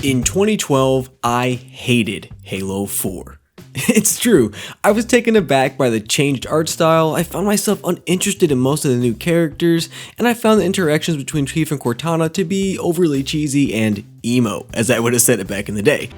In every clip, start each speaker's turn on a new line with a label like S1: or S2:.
S1: In 2012, I hated Halo 4. It's true, I was taken aback by the changed art style, I found myself uninterested in most of the new characters, and I found the interactions between Chief and Cortana to be overly cheesy and emo, as I would have said it back in the day.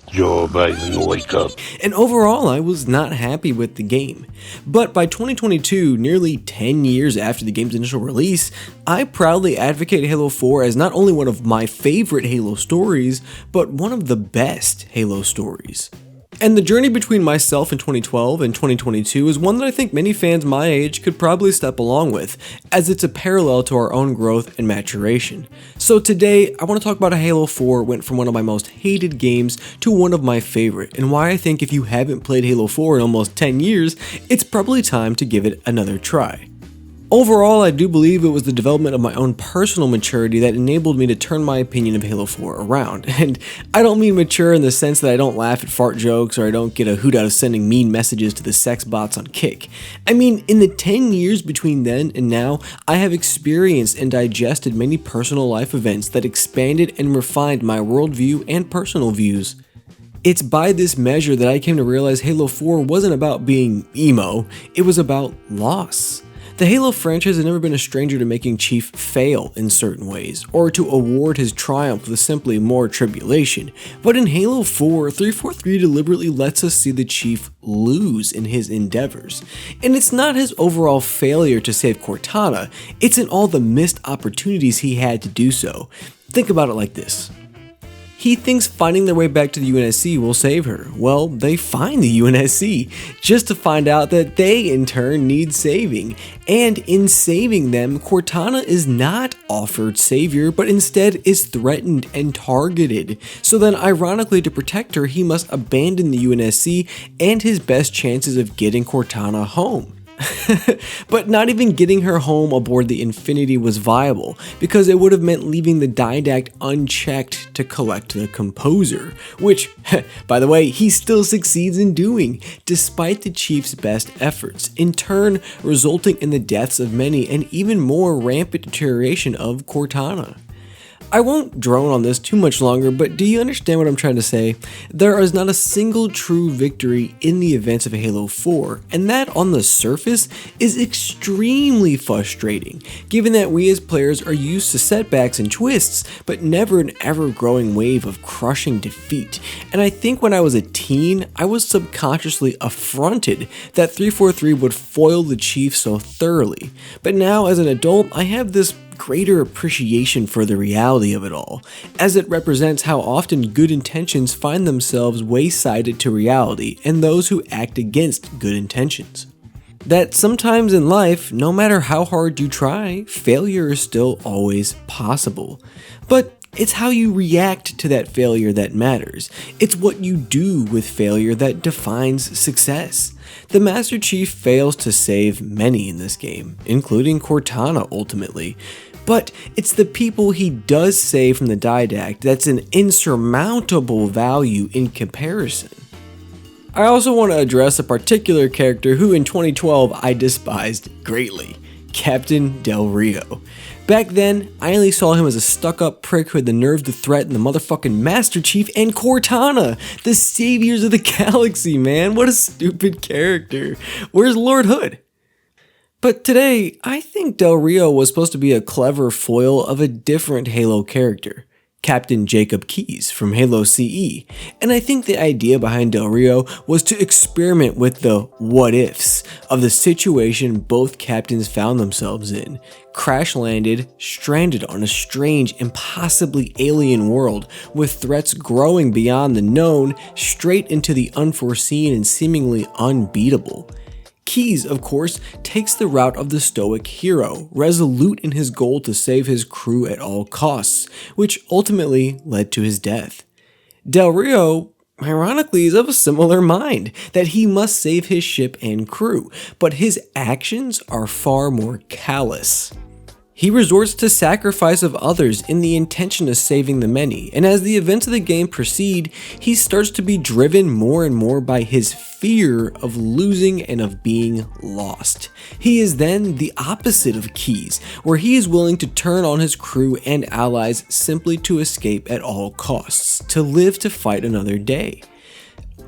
S2: Joe Biden, wake up.
S1: And overall, I was not happy with the game. But by 2022, nearly 10 years after the game's initial release, I proudly advocate Halo 4 as not only one of my favorite Halo stories, but one of the best Halo stories. And the journey between myself in 2012 and 2022 is one that I think many fans my age could probably step along with, as it's a parallel to our own growth and maturation. So today, I want to talk about how Halo 4 went from one of my most hated games to one of my favorite, and why I think if you haven't played Halo 4 in almost 10 years, it's probably time to give it another try. Overall, I do believe it was the development of my own personal maturity that enabled me to turn my opinion of Halo 4 around. And I don't mean mature in the sense that I don't laugh at fart jokes or I don't get a hoot out of sending mean messages to the sex bots on Kick. I mean, in the 10 years between then and now, I have experienced and digested many personal life events that expanded and refined my worldview and personal views. It's by this measure that I came to realize Halo 4 wasn't about being emo, it was about loss. The Halo franchise has never been a stranger to making Chief fail in certain ways, or to award his triumph with simply more tribulation, but in Halo 4, 343 deliberately lets us see the Chief lose in his endeavors. And it's not his overall failure to save Cortana, it's in all the missed opportunities he had to do so. Think about it like this. He thinks finding their way back to the UNSC will save her. Well, they find the UNSC, just to find out that they in turn need saving. And in saving them, Cortana is not offered savior, but instead is threatened and targeted. So then ironically, to protect her, he must abandon the UNSC and his best chances of getting Cortana home. But not even getting her home aboard the Infinity was viable, because it would have meant leaving the Didact unchecked to collect the Composer, which, by the way, he still succeeds in doing, despite the Chief's best efforts, in turn resulting in the deaths of many and even more rampant deterioration of Cortana. I won't drone on this too much longer, but do you understand what I'm trying to say? There is not a single true victory in the events of Halo 4, and that on the surface is extremely frustrating, given that we as players are used to setbacks and twists, but never an ever-growing wave of crushing defeat. And I think when I was a teen, I was subconsciously affronted that 343 would foil the Chief so thoroughly. But now as an adult, I have this greater appreciation for the reality of it all, as it represents how often good intentions find themselves waysided to reality and those who act against good intentions. That sometimes in life, no matter how hard you try, failure is still always possible. But it's how you react to that failure that matters. It's what you do with failure that defines success. The Master Chief fails to save many in this game, including Cortana ultimately. But it's the people he does save from the Didact that's an insurmountable value in comparison. I also want to address a particular character who in 2012 I despised greatly, Captain Del Rio. Back then, I only saw him as a stuck-up prick who had the nerve to threaten the motherfucking Master Chief and Cortana, the saviors of the galaxy, man. What a stupid character. Where's Lord Hood? But today, I think Del Rio was supposed to be a clever foil of a different Halo character, Captain Jacob Keyes from Halo CE, and I think the idea behind Del Rio was to experiment with the what-ifs of the situation both captains found themselves in. Crash-landed, stranded on a strange, impossibly alien world, with threats growing beyond the known, straight into the unforeseen and seemingly unbeatable. Keyes, of course, takes the route of the stoic hero, resolute in his goal to save his crew at all costs, which ultimately led to his death. Del Rio, ironically, is of a similar mind, that he must save his ship and crew, but his actions are far more callous. He resorts to sacrifice of others in the intention of saving the many, and as the events of the game proceed, he starts to be driven more and more by his fear of losing and of being lost. He is then the opposite of Keyes, where he is willing to turn on his crew and allies simply to escape at all costs, to live to fight another day.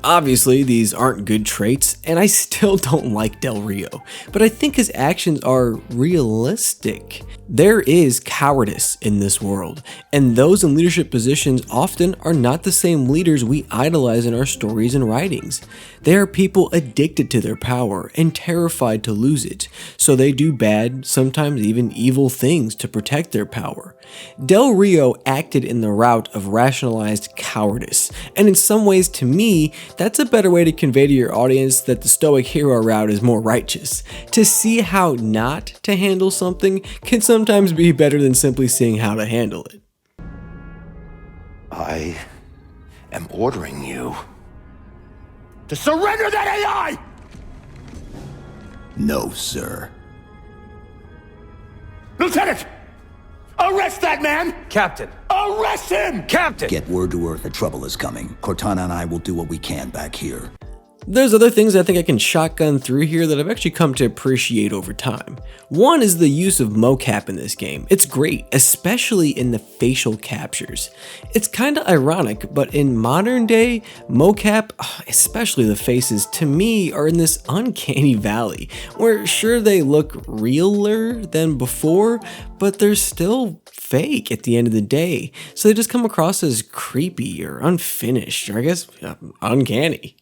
S1: Obviously, these aren't good traits, and I still don't like Del Rio, but I think his actions are realistic. There is cowardice in this world, and those in leadership positions often are not the same leaders we idolize in our stories and writings. They are people addicted to their power and terrified to lose it, so they do bad, sometimes even evil things to protect their power. Del Rio acted in the route of rationalized cowardice, and in some ways to me, that's a better way to convey to your audience that the stoic hero route is more righteous. To see how not to handle something can sometimes be better than simply seeing how to handle it.
S3: I am ordering you to surrender that AI! No, sir. Lieutenant! Arrest that man!
S4: Captain!
S3: Arrest him!
S4: Captain!
S5: Get word to Earth that trouble is coming. Cortana and I will do what we can back here.
S1: There's other things I think I can shotgun through here that I've actually come to appreciate over time. One is the use of mocap in this game. It's great, especially in the facial captures. It's kinda ironic, but in modern day, mocap, especially the faces, to me are in this uncanny valley, where sure they look realer than before, but they're still fake at the end of the day. So they just come across as creepy or unfinished, or I guess uncanny.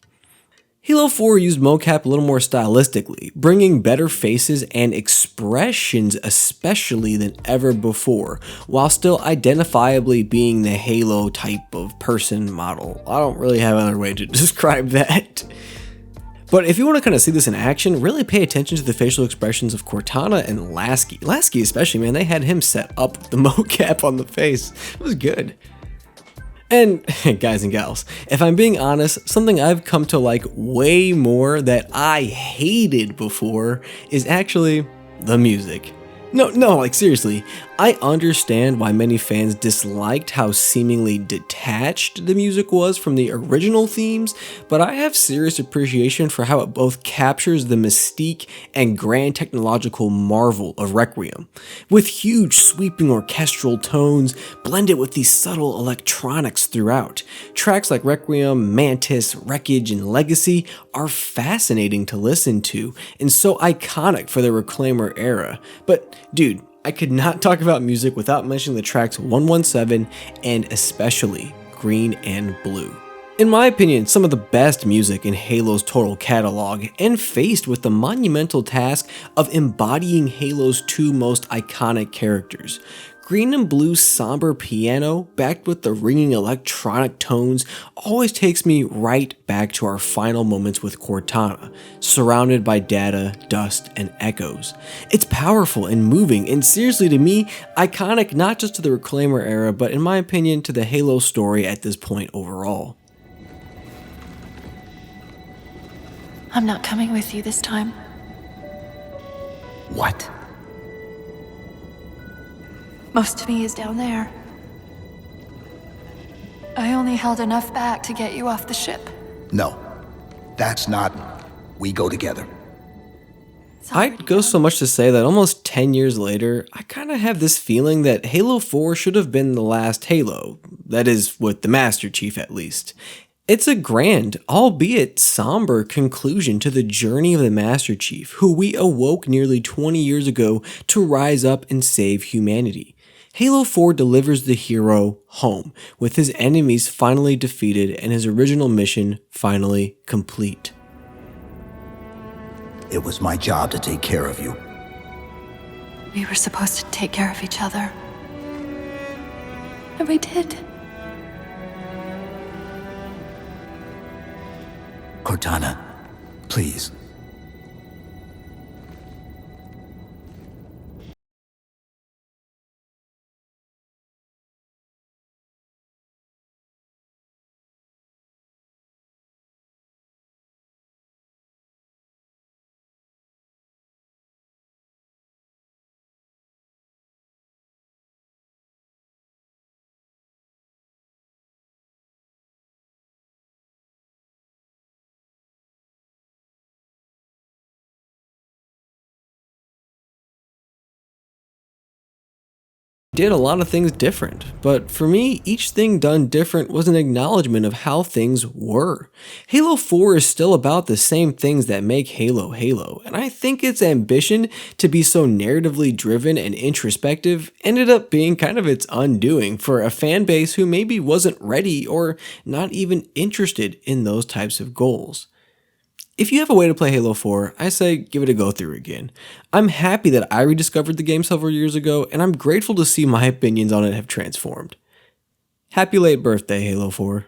S1: Halo 4 used mocap a little more stylistically, bringing better faces and expressions especially than ever before, while still identifiably being the Halo type of person model. I don't really have another way to describe that. But if you want to kind of see this in action, really pay attention to the facial expressions of Cortana and Lasky. Lasky especially, man, they had him set up the mocap on the face. It was good. And guys and gals, if I'm being honest, something I've come to like way more that I hated before is actually the music. No, like seriously, I understand why many fans disliked how seemingly detached the music was from the original themes, but I have serious appreciation for how it both captures the mystique and grand technological marvel of Requiem. With huge sweeping orchestral tones blended with these subtle electronics throughout, tracks like Requiem, Mantis, Wreckage, and Legacy are fascinating to listen to and so iconic for the Reclaimer era. But dude, I could not talk about music without mentioning the tracks 117 and especially Green and Blue. In my opinion, some of the best music in Halo's total catalog, and faced with the monumental task of embodying Halo's two most iconic characters. Green and Blue's somber piano, backed with the ringing electronic tones, always takes me right back to our final moments with Cortana, surrounded by data, dust, and echoes. It's powerful and moving, and seriously to me, iconic not just to the Reclaimer era, but in my opinion to the Halo story at this point overall.
S6: I'm not coming with you this time.
S5: What?
S6: Most of me is down there. I only held enough back to get you off the ship.
S5: No. That's not... We go together.
S1: I'd go so much to say that almost 10 years later, I kind of have this feeling that Halo 4 should have been the last Halo. That is, with the Master Chief at least. It's a grand, albeit somber, conclusion to the journey of the Master Chief, who we awoke nearly 20 years ago to rise up and save humanity. Halo 4 delivers the hero home, with his enemies finally defeated and his original mission finally complete.
S5: It was my job to take care of you.
S6: We were supposed to take care of each other. And we did.
S5: Cortana, please.
S1: did a lot of things different, but for me, each thing done different was an acknowledgement of how things were. Halo 4 is still about the same things that make Halo Halo, and I think its ambition to be so narratively driven and introspective ended up being kind of its undoing for a fan base who maybe wasn't ready or not even interested in those types of goals. If you have a way to play Halo 4, I say give it a go through again. I'm happy that I rediscovered the game several years ago, and I'm grateful to see my opinions on it have transformed. Happy late birthday, Halo 4.